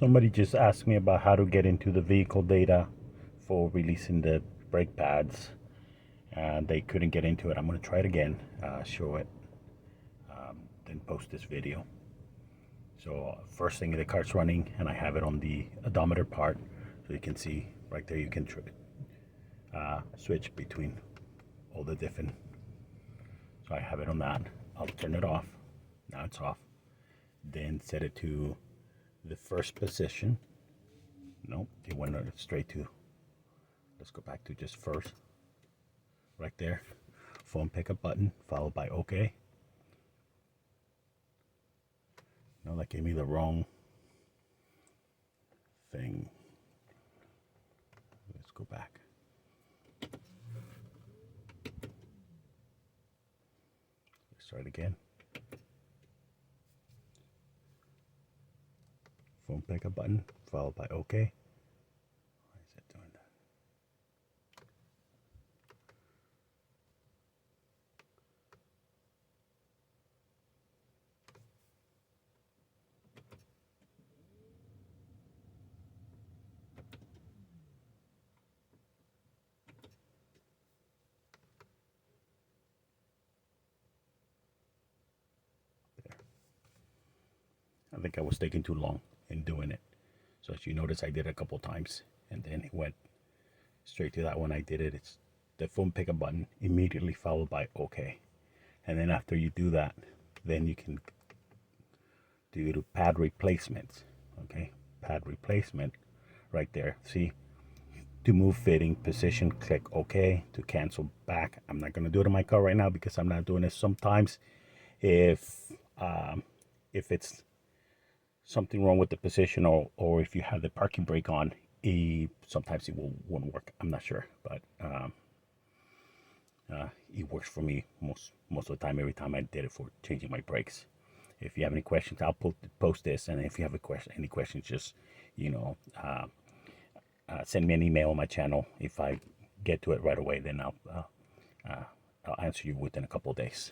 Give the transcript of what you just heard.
Somebody just asked me about how to get into the vehicle data for releasing the brake pads, and they couldn't get into it. I'm going to try it again, show it, then post this video. So first thing, the car's running, and I have it on the odometer part, so you can see right there. You can switch between all the different. So I have it on that. I'll turn it off. Now it's off. Then set it to the first position. Nope, it went straight to, let's go back to just first. Right there. Phone pickup button, followed by OK. No, that gave me the wrong thing. Let's go back. Let's start again. Phone pickup button, followed by OK. Why is it doing that? There. I think I was taking too long in doing it. So as you notice, I did it a couple times, and then it went straight to that when I did it. It's the phone pickup button immediately followed by OK. And then after you do that, then you can do pad replacements. Okay, pad replacement right there. See, to move fitting position, click OK. To cancel back, I'm not going to do it in my car right now because I'm not doing it. Sometimes if it's something wrong with the position, or if you have the parking brake on, sometimes it won't work. I'm not sure, but it works for me most of the time. Every time I did it for changing my brakes. If you have any questions, I'll post this, and if you have any questions, just send me an email on my channel. If I get to it right away, then I'll answer you within a couple of days.